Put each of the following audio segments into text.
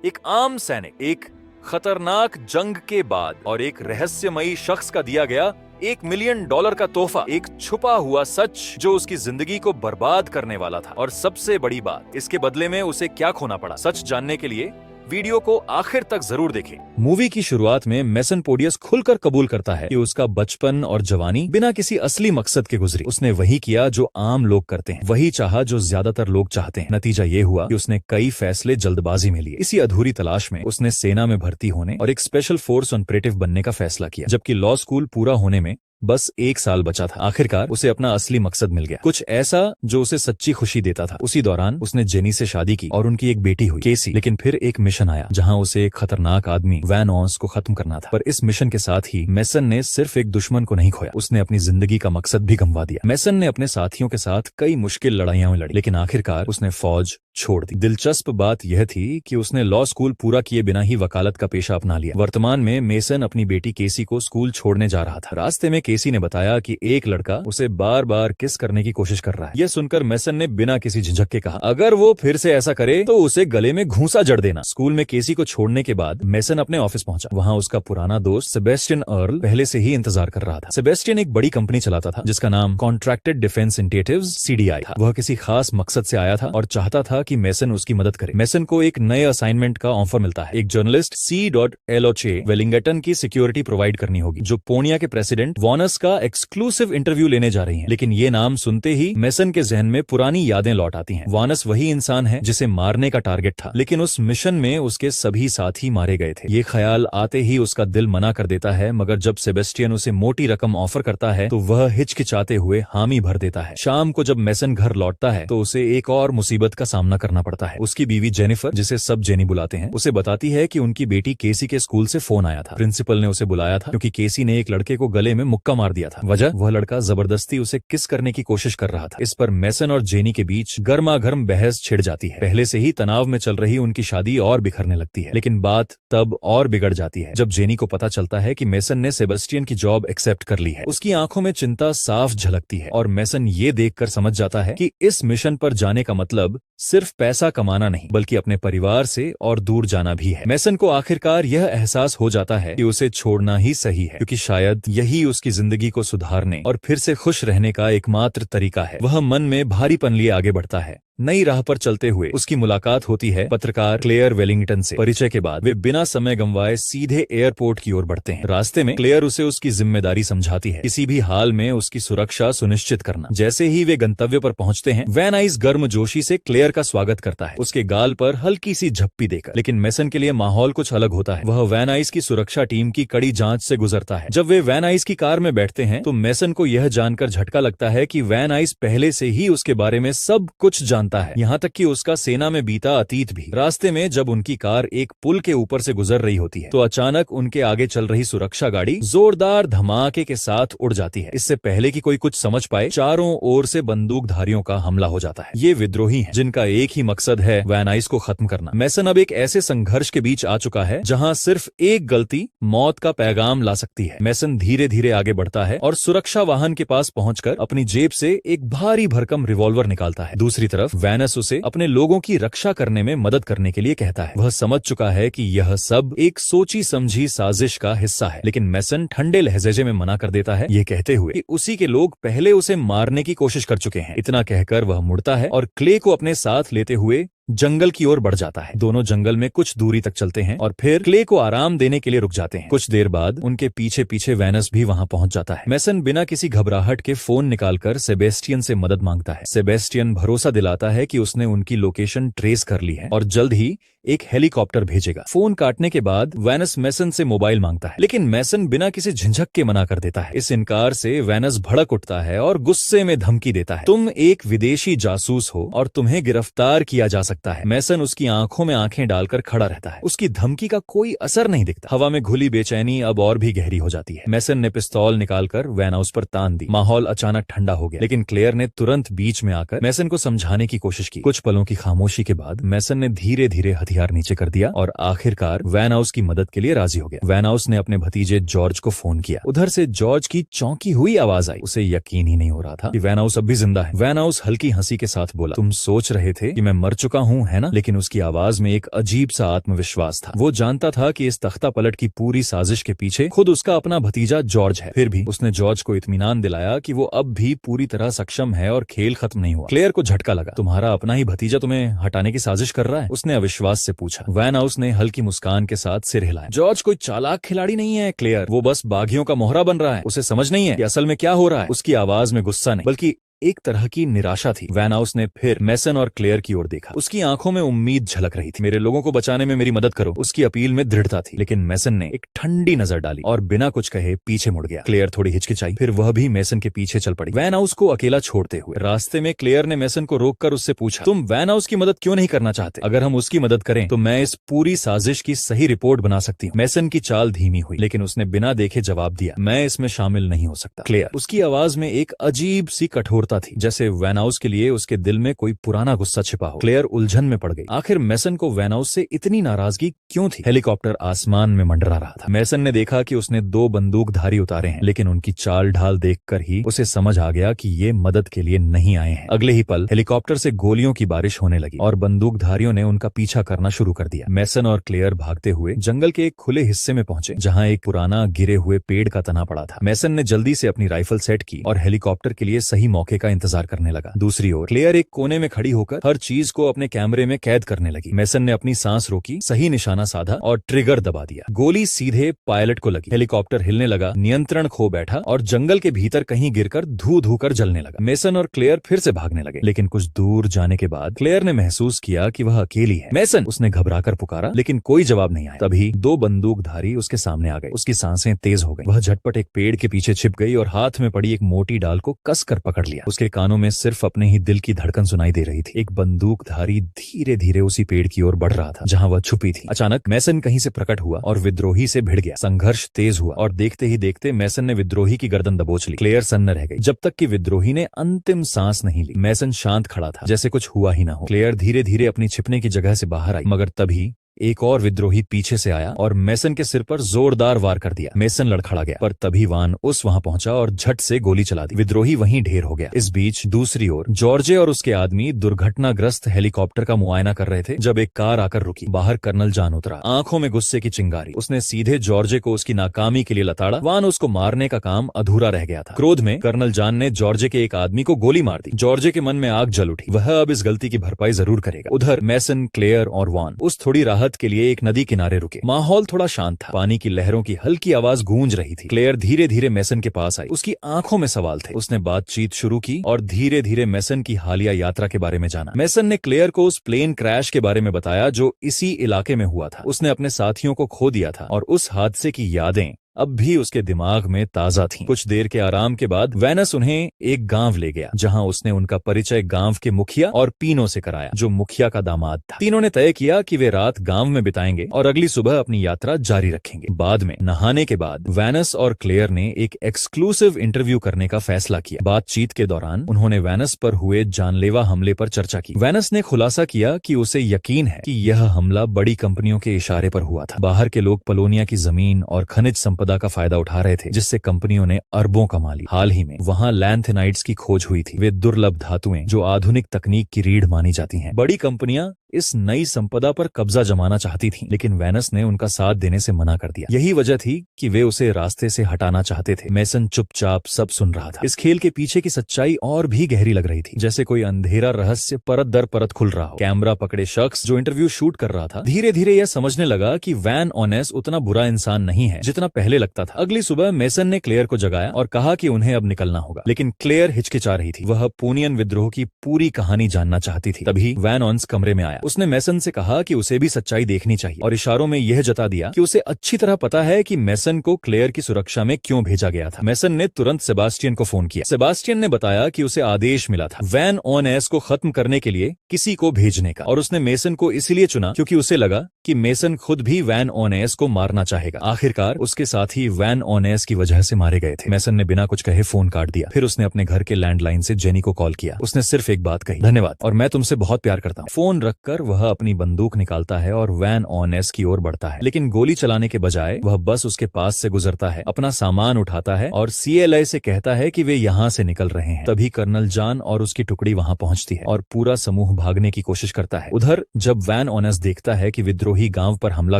एक आम सैनिक, एक खतरनाक जंग के बाद और एक रहस्यमयी शख्स का दिया गया $1 मिलियन का तोहफा, एक छुपा हुआ सच जो उसकी जिंदगी को बर्बाद करने वाला था। और सबसे बड़ी बात, इसके बदले में उसे क्या खोना पड़ा। सच जानने के लिए वीडियो को आखिर तक जरूर देखें। मूवी की शुरुआत में मेसन पोडियस खुलकर कबूल करता है कि उसका बचपन और जवानी बिना किसी असली मकसद के गुजरी। उसने वही किया जो आम लोग करते हैं, वही चाहा जो ज्यादातर लोग चाहते हैं। नतीजा ये हुआ कि उसने कई फैसले जल्दबाजी में लिए। इसी अधूरी तलाश में उसने सेना में भर्ती होने और एक स्पेशल फोर्स ऑपरेटिव बनने का फैसला किया, जबकि लॉ स्कूल पूरा होने में बस 1 साल बचा था। आखिरकार उसे अपना असली मकसद मिल गया, कुछ ऐसा जो उसे सच्ची खुशी देता था। उसी दौरान उसने जेनी से शादी की और उनकी एक बेटी हुई, केसी। लेकिन फिर एक मिशन आया जहां उसे एक खतरनाक आदमी वैन ऑन्स को खत्म करना था। पर इस मिशन के साथ ही मेसन ने सिर्फ एक दुश्मन को नहीं खोया, उसने अपनी जिंदगी का मकसद भी गंवा दिया। मेसन ने अपने साथियों के साथ कई मुश्किल लड़ाइयां लड़ी, लेकिन आखिरकार उसने फौज छोड़ दी। दिलचस्प बात यह थी कि उसने लॉ स्कूल पूरा किए बिना ही वकालत का पेशा अपना लिया। वर्तमान में मेसन अपनी बेटी केसी को स्कूल छोड़ने जा रहा था। रास्ते में केसी ने बताया कि एक लड़का उसे बार बार किस करने की कोशिश कर रहा है। यह सुनकर मेसन ने बिना किसी झिझक के कहा, अगर वो फिर से ऐसा करे तो उसे गले में घूंसा जड़ देना। स्कूल में केसी को छोड़ने के बाद मेसन अपने ऑफिस पहुंचा। वहां उसका पुराना दोस्त सेबेस्टियन अर्ल पहले से ही इंतजार कर रहा था। सेबेस्टियन एक बड़ी कंपनी चलाता था जिसका नाम कॉन्ट्रैक्टेड डिफेंस इंटेटिव्स CDI था। वह किसी खास मकसद से आया था और चाहता था कि मेसन उसकी मदद करे। मेसन को एक नए असाइनमेंट का ऑफर मिलता है। एक जर्नलिस्ट C.Eloche वेलिंगटन की सिक्योरिटी प्रोवाइड करनी होगी, जो पोनिया के प्रेसिडेंट वॉनस का एक्सक्लूसिव इंटरव्यू लेने जा रही हैं। लेकिन ये नाम सुनते ही मेसन के जहन में पुरानी यादें लौट आती हैं। वॉनस वही इंसान है जिसे मारने का टारगेट था, लेकिन उस मिशन में उसके सभी साथी मारे गए थे। ये ख्याल आते ही उसका दिल मना कर देता है, मगर जब सेबेस्टियन उसे मोटी रकम ऑफर करता है तो वह हिचकिचाते हुए हामी भर देता है। शाम को जब मेसन घर लौटता है तो उसे एक और मुसीबत का सामना करना पड़ता है। उसकी बीवी जेनिफर, जिसे सब जेनी बुलाते हैं, उसे बताती है कि उनकी बेटी केसी के स्कूल से फोन आया था। प्रिंसिपल ने उसे बुलाया था क्योंकि केसी ने एक लड़के को गले में मुक्का मार दिया था। वजह, वह लड़का जबरदस्ती उसे किस करने की कोशिश कर रहा था। इस पर मेसन और जेनी के बीच गर्मा गर्म बहस छिड़ जाती है। पहले से ही तनाव में चल रही उनकी शादी और बिखरने लगती है। लेकिन बात तब और बिगड़ जाती है जब जेनी को पता चलता है कि मेसन ने सेबेस्टियन की जॉब एक्सेप्ट कर ली है। उसकी आंखों में चिंता साफ झलकती है और मेसन ये देखकर समझ जाता है कि इस मिशन पर जाने का मतलब सिर्फ पैसा कमाना नहीं, बल्कि अपने परिवार से और दूर जाना भी है। मेसन को आखिरकार यह एहसास हो जाता है कि उसे छोड़ना ही सही है, क्योंकि शायद यही उसकी जिंदगी को सुधारने और फिर से खुश रहने का एकमात्र तरीका है। वह मन में भारीपन लिए आगे बढ़ता है। नई राह पर चलते हुए उसकी मुलाकात होती है पत्रकार क्लेयर वेलिंगटन से। परिचय के बाद वे बिना समय गंवाए सीधे एयरपोर्ट की ओर बढ़ते हैं। रास्ते में क्लेयर उसे उसकी जिम्मेदारी समझाती है, किसी भी हाल में उसकी सुरक्षा सुनिश्चित करना। जैसे ही वे गंतव्य पर पहुंचते हैं, वैन आइस गर्मजोशी से क्लेयर का स्वागत करता है, उसके गाल पर हल्की सी झप्पी देकर। लेकिन मेसन के लिए माहौल कुछ अलग होता है। वह वैन आइस की सुरक्षा टीम की कड़ी जांच से गुजरता है। जब वे वैन आइस की कार में बैठते हैं तो मेसन को यह जानकर झटका लगता है कि वैन आइस पहले से ही उसके बारे में सब कुछ जानता है, यहाँ तक कि उसका सेना में बीता अतीत भी। रास्ते में जब उनकी कार एक पुल के ऊपर से गुजर रही होती है तो अचानक उनके आगे चल रही सुरक्षा गाड़ी जोरदार धमाके के साथ उड़ जाती है। इससे पहले कि कोई कुछ समझ पाए, चारों ओर से बंदूकधारियों का हमला हो जाता है। ये विद्रोही हैं जिनका एक ही मकसद है वैन आइस को खत्म करना। मेसन अब एक ऐसे संघर्ष के बीच आ चुका है जहां सिर्फ एक गलती मौत का पैगाम ला सकती है। मेसन धीरे धीरे आगे बढ़ता है और सुरक्षा वाहन के पास पहुंचकर अपनी जेब से एक भारी भरकम रिवॉल्वर निकालता है। दूसरी तरफ वैनस उसे अपने लोगों की रक्षा करने में मदद करने के लिए कहता है। वह समझ चुका है कि यह सब एक सोची समझी साजिश का हिस्सा है, लेकिन मेसन ठंडे लहजे में मना कर देता है, ये कहते हुए कि उसी के लोग पहले उसे मारने की कोशिश कर चुके हैं। इतना कहकर वह मुड़ता है और क्ले को अपने साथ लेते हुए जंगल की ओर बढ़ जाता है। दोनों जंगल में कुछ दूरी तक चलते हैं और फिर क्ले को आराम देने के लिए रुक जाते हैं। कुछ देर बाद उनके पीछे पीछे वैनस भी वहां पहुंच जाता है। मेसन बिना किसी घबराहट के फोन निकालकर सेबेस्टियन से मदद मांगता है। सेबेस्टियन भरोसा दिलाता है कि उसने उनकी लोकेशन ट्रेस कर ली है और जल्द ही एक हेलीकॉप्टर भेजेगा। फोन काटने के बाद वैनस मेसन से मोबाइल मांगता है, लेकिन मेसन बिना किसी झिझक के मना कर देता है। इस इनकार से वैनस भड़क उठता है और गुस्से में धमकी देता है, तुम एक विदेशी जासूस हो और तुम्हें गिरफ्तार किया जा सकता है। मेसन उसकी आंखों में आंखें डालकर खड़ा रहता है। उसकी धमकी का कोई असर नहीं दिखता। हवा में घुली बेचैनी अब और भी गहरी हो जाती है। मेसन ने पिस्तौल निकालकर वैन हाउस पर तान दी। माहौल अचानक ठंडा हो गया, लेकिन क्लेयर ने तुरंत बीच में आकर मेसन को समझाने की कोशिश की। कुछ पलों की खामोशी के बाद मेसन ने धीरे धीरे हथियार नीचे कर दिया और आखिरकार वैन हाउस की मदद के लिए राजी हो गया। वैन हाउस ने अपने भतीजे जॉर्ज को फोन किया। उधर से जॉर्ज की चौंकी हुई आवाज आई। उसे यकीन ही नहीं हो रहा था कि वैन हाउस अब भी जिंदा है। वैन हाउस हल्की हंसी के साथ बोला, तुम सोच रहे थे कि मैं मर चुका हूँ, है ना? लेकिन उसकी आवाज में एक अजीब सा आत्मविश्वास था। वो जानता था कि इस तख्ता पलट की पूरी साजिश के पीछे खुद उसका अपना भतीजा जॉर्ज है। फिर भी उसने जॉर्ज को इत्मीनान दिलाया कि वो अब भी पूरी तरह सक्षम है और खेल खत्म नहीं हुआ। क्लेयर को झटका लगा। तुम्हारा अपना ही भतीजा तुम्हें हटाने की साजिश कर रहा है? उसने अविश्वास से पूछा। वैन हाउस ने हल्की मुस्कान के साथ सिर हिलाया। जॉर्ज कोई चालाक खिलाड़ी नहीं है क्लेयर, वो बस बागियों का मोहरा बन रहा है। उसे समझ नहीं है कि असल में क्या हो रहा है। उसकी आवाज में गुस्सा नहीं बल्कि एक तरह की निराशा थी। वैन हाउस ने फिर मैसन और क्लेयर की ओर देखा। उसकी आंखों में उम्मीद झलक रही थी। मेरे लोगों को बचाने में मेरी मदद करो। उसकी अपील में दृढ़ता थी। लेकिन मैसन ने एक ठंडी नजर डाली और बिना कुछ कहे पीछे मुड़ गया। क्लेयर थोड़ी हिचकिचाई, फिर वह भी मैसन के पीछे चल पड़ी। वैन हाउस को अकेला छोड़ते हुए रास्ते में क्लेयर ने मैसन को रोककर उससे पूछा, तुम वैन हाउस की मदद क्यों नहीं करना चाहते? अगर हम उसकी मदद करें तो मैं इस पूरी साजिश की सही रिपोर्ट बना सकती हूँ। मैसन की चाल धीमी हुई, लेकिन उसने बिना देखे जवाब दिया, मैं इसमें शामिल नहीं हो सकता। क्लेयर, उसकी आवाज में एक अजीब सी कठोरता थी, जैसे वैन हाउस के लिए उसके दिल में कोई पुराना गुस्सा छिपा हो। क्लेयर उलझन में पड़ गई। आखिर मैसन को वैन हाउस से इतनी नाराजगी क्यों थी? हेलीकॉप्टर आसमान में मंडरा रहा था। मैसन ने देखा कि उसने 2 बंदूकधारी उतारे हैं, लेकिन उनकी चाल ढाल देखकर ही उसे समझ आ गया कि ये मदद के लिए नहीं आए हैं। अगले ही पल हेलीकॉप्टर से गोलियों की बारिश होने लगी और बंदूकधारियों ने उनका पीछा करना शुरू कर दिया। मैसन और क्लेयर भागते हुए जंगल के एक खुले हिस्से में पहुंचे, जहां एक पुराना गिरे हुए पेड़ का तना पड़ा था। मैसन ने जल्दी से अपनी राइफल सेट की और हेलीकॉप्टर के लिए सही मौके का इंतजार करने लगा। दूसरी ओर क्लेयर एक कोने में खड़ी होकर हर चीज को अपने कैमरे में कैद करने लगी। मैसन ने अपनी सांस रोकी, सही निशाना साधा और ट्रिगर दबा दिया। गोली सीधे पायलट को लगी। हेलीकॉप्टर हिलने लगा, नियंत्रण खो बैठा और जंगल के भीतर कहीं गिरकर धू धू कर जलने लगा। मैसन और क्लेयर फिर से भागने लगे, लेकिन कुछ दूर जाने के बाद क्लेयर ने महसूस किया कि वह अकेली है। मैसन, उसने घबराकर पुकारा, लेकिन कोई जवाब नहीं आया। तभी 2 बंदूकधारी उसके सामने आ गए। उसकी सांसें तेज हो गई। वह झटपट एक पेड़ के पीछे छिप गई और हाथ में पड़ी एक मोटी डाल को कसकर पकड़ लिया। उसके कानों में सिर्फ अपने ही दिल की धड़कन सुनाई दे रही थी। एक बंदूकधारी धीरे धीरे उसी पेड़ की ओर बढ़ रहा था जहां वह छुपी थी। अचानक मैसन कहीं से प्रकट हुआ और विद्रोही से भिड़ गया। संघर्ष तेज हुआ और देखते ही देखते मैसन ने विद्रोही की गर्दन दबोच ली। क्लेयर सन्न रह गई जब तक कि विद्रोही ने अंतिम सांस नहीं ली। मैसन शांत खड़ा था, जैसे कुछ हुआ ही ना हो। क्लेयर धीरे धीरे अपनी छिपने की जगह से बाहर आई, मगर तभी एक और विद्रोही पीछे से आया और मैसन के सिर पर जोरदार वार कर दिया। मैसन लड़खड़ा गया, पर तभी वान उस वहां पहुंचा और झट से गोली चला दी। विद्रोही वहीं ढेर हो गया। इस बीच दूसरी ओर जॉर्जे और उसके आदमी दुर्घटनाग्रस्त हेलीकॉप्टर का मुआयना कर रहे थे जब एक कार आकर रुकी। बाहर कर्नल जॉन उतरा, आंखों में गुस्से की चिंगारी। उसने सीधे जॉर्जे को उसकी नाकामी के लिए लताड़ा। वान उसको मारने का काम अधूरा रह गया था। क्रोध में कर्नल जॉन ने जॉर्जे के एक आदमी को गोली मार दी। जॉर्जे के मन में आग जल उठी। वह अब इस गलती की भरपाई जरूर करेगा। उधर मैसन, क्लेयर और वान उस थोड़ी राहत के लिए एक नदी किनारे रुके। माहौल थोड़ा शांत था। पानी की लहरों की हल्की आवाज गूंज रही थी। क्लेयर धीरे धीरे मैसन के पास आई। उसकी आंखों में सवाल थे। उसने बातचीत शुरू की और धीरे धीरे मैसन की हालिया यात्रा के बारे में जाना। मैसन ने क्लेयर को उस प्लेन क्रैश के बारे में बताया जो इसी इलाके में हुआ था। उसने अपने साथियों को खो दिया था और उस हादसे की यादें अब भी उसके दिमाग में ताजा थीं। कुछ देर के आराम के बाद वैनस उन्हें एक गांव ले गया, जहां उसने उनका परिचय गांव के मुखिया और पीनो से कराया, जो मुखिया का दामाद था। तीनों ने तय किया कि वे रात गांव में बिताएंगे और अगली सुबह अपनी यात्रा जारी रखेंगे। बाद में नहाने के बाद वैनस और क्लेयर ने एक एक्सक्लूसिव इंटरव्यू करने का फैसला किया। बातचीत के दौरान उन्होंने वैनस पर हुए जानलेवा हमले पर चर्चा की। वैनस ने खुलासा किया कि उसे यकीन है कि यह हमला बड़ी कंपनियों के इशारे पर हुआ था। बाहर के लोग पलोनिया की जमीन और खनिज संपदा का फायदा उठा रहे थे, जिससे कंपनियों ने अरबों कमा ली। हाल ही में वहां लैंथेनाइट्स की खोज हुई थी। वे दुर्लभ धातुएं जो आधुनिक तकनीक की रीढ़ मानी जाती हैं। बड़ी कंपनियां इस नई संपदा पर कब्जा जमाना चाहती थीं, लेकिन वैनस ने उनका साथ देने से मना कर दिया। यही वजह थी कि वे उसे रास्ते से हटाना चाहते थे। मैसन चुपचाप सब सुन रहा था। इस खेल के पीछे की सच्चाई और भी गहरी लग रही थी, जैसे कोई अंधेरा रहस्य परत दर परत खुल रहा हो। कैमरा पकड़े शख्स जो इंटरव्यू शूट कर रहा था धीरे धीरे यह समझने लगा कि वैन ऑनेस उतना बुरा इंसान नहीं है जितना पहले लगता था। अगली सुबह मैसन ने क्लेयर को जगाया और कहा कि उन्हें अब निकलना होगा, लेकिन क्लेयर हिचकिचा रही थी। वह पूनियन विद्रोह की पूरी कहानी जानना चाहती थी। तभी वैन ऑन्स कमरे में आया। उसने मैसन से कहा कि उसे भी सच्चाई देखनी चाहिए और इशारों में यह जता दिया कि उसे अच्छी तरह पता है कि मैसन को क्लेयर की सुरक्षा में क्यों भेजा गया था। मैसन ने तुरंत सेबास्टियन को फोन किया। सेबास्टियन ने बताया कि उसे आदेश मिला था वैन ऑनेस को खत्म करने के लिए किसी को भेजने का, और उसने मैसन को इसलिए चुना क्योंकि उसे लगा कि मैसन खुद भी वैन ऑनेस को मारना चाहेगा। आखिरकार उसके साथी वैन ऑनेस की वजह से मारे गए थे। मैसन ने बिना कुछ कहे फोन काट दिया। फिर उसने अपने घर के लैंडलाइन से जेनी को कॉल किया। उसने सिर्फ एक बात कही, धन्यवाद और मैं तुमसे बहुत प्यार करता हूँ। फोन रखकर कर वह अपनी बंदूक निकालता है और वैन ऑनेस की ओर बढ़ता है, लेकिन गोली चलाने के बजाय वह बस उसके पास से गुजरता है, अपना सामान उठाता है और CLA से कहता है कि वे यहाँ से निकल रहे हैं। तभी कर्नल जॉन और उसकी टुकड़ी वहां पहुंचती है और पूरा समूह भागने की कोशिश करता है। उधर जब वैन ऑनेस देखता है कि विद्रोही गांव पर हमला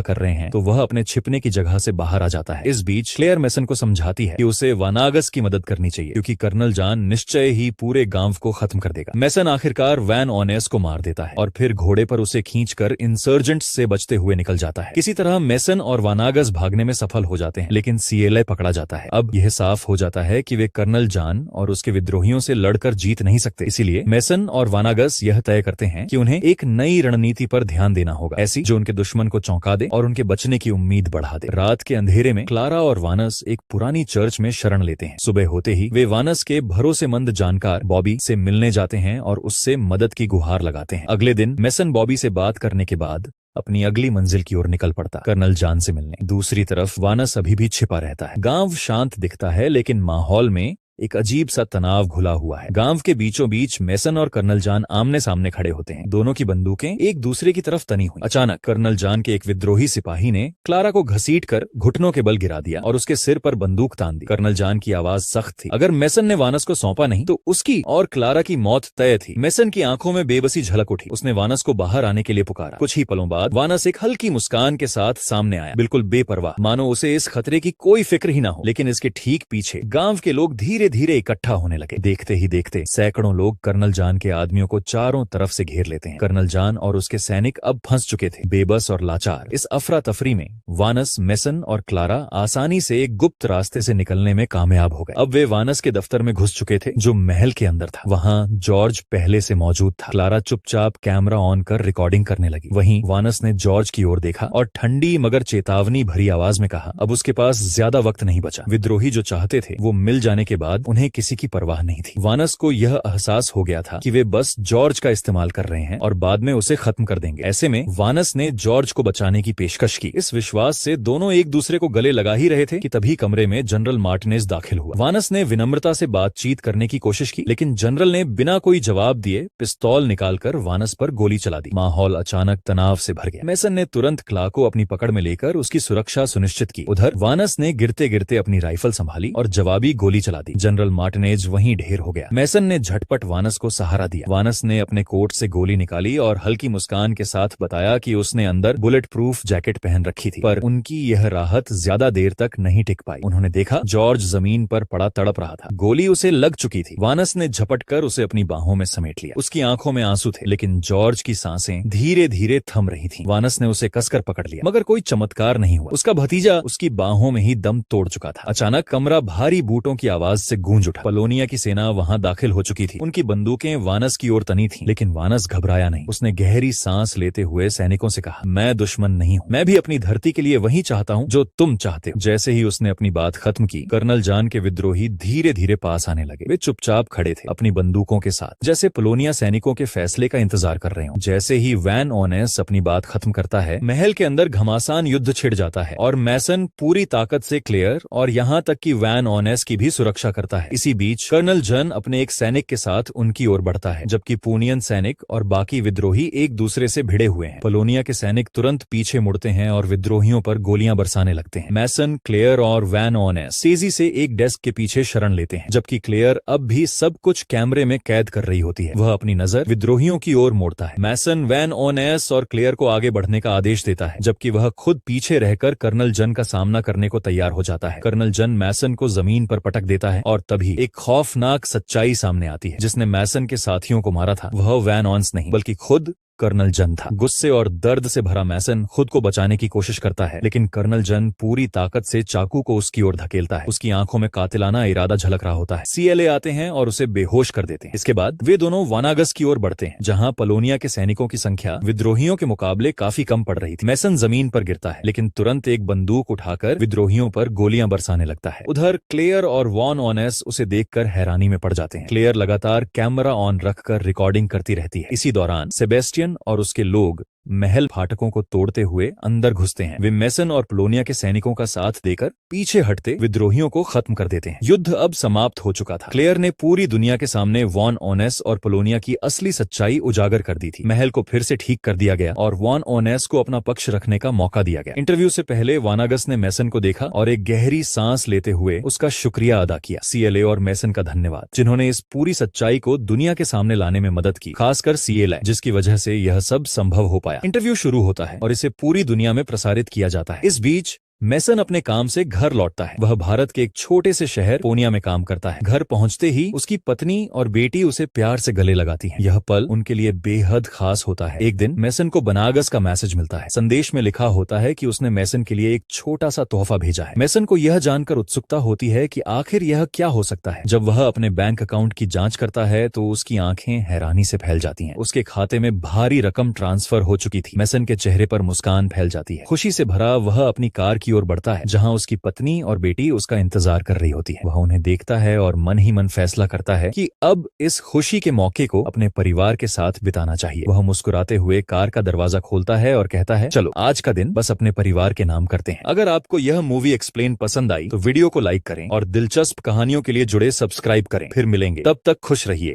कर रहे हैं तो वह अपने छिपने की जगह से बाहर आ जाता है। इस बीच क्लेयर मेसन को समझाती है कि उसे वानागस की मदद करनी चाहिए, क्योंकि कर्नल जॉन निश्चय ही पूरे गांव को खत्म कर देगा। मेसन आखिरकार वैन ऑनेस को मार देता है और फिर घोड़े पर उसे खींचकर इंसर्जेंट्स से बचते हुए निकल जाता है। किसी तरह मेसन और वानागस भागने में सफल हो जाते हैं, लेकिन CLA पकड़ा जाता है। अब यह साफ हो जाता है कि वे कर्नल जॉन और उसके विद्रोहियों से लड़कर जीत नहीं सकते, इसीलिए मेसन और वानागस यह तय करते हैं कि उन्हें एक नई रणनीति पर ध्यान देना होगा, ऐसी जो उनके दुश्मन को चौंका दे और उनके बचने की उम्मीद बढ़ा दे। रात के अंधेरे में क्लारा और वानस एक पुरानी चर्च में शरण लेते हैं। सुबह होते ही वे वानस के भरोसेमंद जानकार बॉबी से मिलने जाते हैं और उससे मदद की गुहार लगाते हैं। अगले दिन मेसन बॉबी से बात करने के बाद अपनी अगली मंजिल की ओर निकल पड़ता, कर्नल जॉन से मिलने। दूसरी तरफ वानस अभी भी छिपा रहता है। गांव शांत दिखता है, लेकिन माहौल में एक अजीब सा तनाव घुला हुआ है। गांव के बीचों बीच मेसन और कर्नल जॉन आमने सामने खड़े होते हैं, दोनों की बंदूकें एक दूसरे की तरफ तनी हुई। अचानक कर्नल जॉन के एक विद्रोही सिपाही ने क्लारा को घसीटकर घुटनों के बल गिरा दिया और उसके सिर पर बंदूक तान दी। कर्नल जॉन की आवाज सख्त थी। अगर मेसन ने वानस को सौंपा नहीं तो उसकी और क्लारा की मौत तय थी। मेसन की आंखों में बेबसी झलक उठी। उसने वानस को बाहर आने के लिए पुकारा। कुछ ही पलों बाद वानस एक हल्की मुस्कान के साथ सामने आया, बिल्कुल बेपरवाह, मानो उसे इस खतरे की कोई फिक्र ही ना हो। लेकिन इसके ठीक पीछे गांव के लोग धीरे धीरे इकट्ठा होने लगे। देखते ही देखते सैकड़ों लोग कर्नल जॉन के आदमियों को चारों तरफ से घेर लेते हैं। कर्नल जॉन और उसके सैनिक अब फंस चुके थे, बेबस और लाचार। इस अफरा तफरी में वानस, मेसन और क्लारा आसानी से एक गुप्त रास्ते से निकलने में कामयाब हो गए। अब वे वानस के दफ्तर में घुस चुके थे, जो महल के अंदर था। वहां जॉर्ज पहले से मौजूद था। क्लारा चुपचाप कैमरा ऑन कर रिकॉर्डिंग करने लगी। वहीं वानस ने जॉर्ज की ओर देखा और ठंडी मगर चेतावनी भरी आवाज में कहा, अब उसके पास ज्यादा वक्त नहीं बचा। विद्रोही जो चाहते थे वो मिल जाने के बाद उन्हें किसी की परवाह नहीं थी। वानस को यह एहसास हो गया था कि वे बस जॉर्ज का इस्तेमाल कर रहे हैं और बाद में उसे खत्म कर देंगे। ऐसे में वानस ने जॉर्ज को बचाने की पेशकश की। इस विश्वास से दोनों एक दूसरे को गले लगा ही रहे थे कि तभी कमरे में जनरल मार्टिनेज दाखिल हुआ। वानस ने विनम्रता से बातचीत करने की कोशिश की, लेकिन जनरल ने बिना कोई जवाब दिए पिस्तौल निकालकर वानस पर गोली चला दी। माहौल अचानक तनाव से भर गया। मेसन ने तुरंत क्ला को अपनी पकड़ में लेकर उसकी सुरक्षा सुनिश्चित की। उधर वानस ने गिरते गिरते अपनी राइफल संभाली और जवाबी गोली चला दी। जनरल मार्टिनेज वहीं ढेर हो गया। मेसन ने झटपट वानस को सहारा दिया। वानस ने अपने कोट से गोली निकाली और हल्की मुस्कान के साथ बताया कि उसने अंदर बुलेट प्रूफ जैकेट पहन रखी थी, पर उनकी यह राहत ज्यादा देर तक नहीं टिक पाई। उन्होंने देखा जॉर्ज जमीन पर पड़ा तड़प रहा था। गोली उसे लग चुकी थी। वानस ने झपट कर उसे अपनी बाहों में समेट लिया। उसकी आंखों में आंसू थे, लेकिन जॉर्ज की सांसें धीरे धीरे थम रही थीं। वानस ने उसे कसकर पकड़ लिया, मगर कोई चमत्कार नहीं हुआ। उसका भतीजा उसकी बाहों में ही दम तोड़ चुका था। अचानक कमरा भारी बूटों की आवाज से गूंज उठा। पलोनिया की सेना वहां दाखिल हो चुकी थी। उनकी बंदूकें वानस की ओर तनी थीं, लेकिन वानस घबराया नहीं। उसने गहरी सांस लेते हुए सैनिकों से कहा, मैं दुश्मन नहीं हूं। मैं भी अपनी धरती के लिए वही चाहता हूं जो तुम चाहते हो। जैसे ही उसने अपनी बात खत्म की, कर्नल जॉन के विद्रोही धीरे धीरे पास आने लगे। वे चुपचाप खड़े थे, अपनी बंदूकों के साथ, जैसे पलोनिया सैनिकों के फैसले का इंतजार कर रहे हो। जैसे ही वैन ऑनेस अपनी बात खत्म करता है, महल के अंदर घमासान युद्ध छिड़ जाता है और मेसन पूरी ताकत से क्लेयर और यहाँ तक कि वैन ऑनेस की भी सुरक्षा करता है। इसी बीच कर्नल जॉन अपने एक सैनिक के साथ उनकी ओर बढ़ता है, जबकि पूनियन सैनिक और बाकी विद्रोही एक दूसरे से भिड़े हुए हैं। पलोनिया के सैनिक तुरंत पीछे मुड़ते हैं और विद्रोहियों पर गोलियां बरसाने लगते हैं। मेसन, क्लेयर और वैन ऑनेस तेजी से एक डेस्क के पीछे शरण लेते हैं, जबकि क्लेयर अब भी सब कुछ कैमरे में कैद कर रही होती है। वह अपनी नजर विद्रोहियों की ओर मोड़ता है। मेसन वैन ऑनेस और क्लेयर को आगे बढ़ने का आदेश देता है, जबकि वह खुद पीछे रहकर कर्नल जॉन का सामना करने को तैयार हो जाता है। कर्नल जॉन मेसन को जमीन पर पटक देता है और तभी एक खौफनाक सच्चाई सामने आती है। जिसने मेसन के साथियों को मारा था वह वैन ऑनेस नहीं, बल्कि खुद कर्नल जॉन था। गुस्से और दर्द से भरा मेसन खुद को बचाने की कोशिश करता है, लेकिन कर्नल जॉन पूरी ताकत से चाकू को उसकी ओर धकेलता है। उसकी आंखों में कातिलाना इरादा झलक रहा होता है। CLA आते हैं और उसे बेहोश कर देते हैं। इसके बाद वे दोनों वानागस की ओर बढ़ते हैं, जहां पलोनिया के सैनिकों की संख्या विद्रोहियों के मुकाबले काफी कम पड़ रही थी। मेसन जमीन पर गिरता है, लेकिन तुरंत एक बंदूक उठाकर विद्रोहियों पर गोलियां बरसाने लगता है। उधर क्लेयर और वॉन ऑनेस उसे देखकर हैरानी में पड़ जाते हैं। क्लेयर लगातार कैमरा ऑन रखकर रिकॉर्डिंग करती रहती है। इसी दौरान सेबेस्टियन और उसके लोग महल फाटकों को तोड़ते हुए अंदर घुसते हैं। वे मेसन और पोलोनिया के सैनिकों का साथ देकर पीछे हटते विद्रोहियों को खत्म कर देते हैं। युद्ध अब समाप्त हो चुका था। क्लेयर ने पूरी दुनिया के सामने वॉन ऑनेस और पोलोनिया की असली सच्चाई उजागर कर दी थी। महल को फिर से ठीक कर दिया गया और वॉन ऑनेस को अपना पक्ष रखने का मौका दिया गया। इंटरव्यू से पहले वानागस ने मेसन को देखा और एक गहरी सांस लेते हुए उसका शुक्रिया अदा किया। सीएलए और मेसन का धन्यवाद, जिन्होंने इस पूरी सच्चाई को दुनिया के सामने लाने में मदद की, खासकर सीएलए, जिसकी वजह से यह सब संभव हो पाया। इंटरव्यू शुरू होता है और इसे पूरी दुनिया में प्रसारित किया जाता है। इस बीच मेसन अपने काम से घर लौटता है। वह भारत के एक छोटे से शहर पूर्णिया में काम करता है। घर पहुंचते ही उसकी पत्नी और बेटी उसे प्यार से गले लगाती हैं। यह पल उनके लिए बेहद खास होता है। एक दिन मेसन को बनागस का मैसेज मिलता है। संदेश में लिखा होता है कि उसने मेसन के लिए एक छोटा सा तोहफा भेजा है। मेसन को यह जानकर उत्सुकता होती है कि आखिर यह क्या हो सकता है। जब वह अपने बैंक अकाउंट की जांच करता है तो उसकी आंखें हैरानी से फैल जाती हैं। उसके खाते में भारी रकम ट्रांसफर हो चुकी थी। मेसन के चेहरे पर मुस्कान फैल जाती है। खुशी से भरा वह अपनी कार की ओर बढ़ता है, जहां उसकी पत्नी और बेटी उसका इंतजार कर रही होती है। वह उन्हें देखता है और मन ही मन फैसला करता है कि अब इस खुशी के मौके को अपने परिवार के साथ बिताना चाहिए। वह मुस्कुराते हुए कार का दरवाजा खोलता है और कहता है, चलो आज का दिन बस अपने परिवार के नाम करते हैं। अगर आपको यह मूवी एक्सप्लेन पसंद आई तो वीडियो को लाइक करें और दिलचस्प कहानियों के लिए जुड़े सब्सक्राइब करें। फिर मिलेंगे, तब तक खुश रहिए।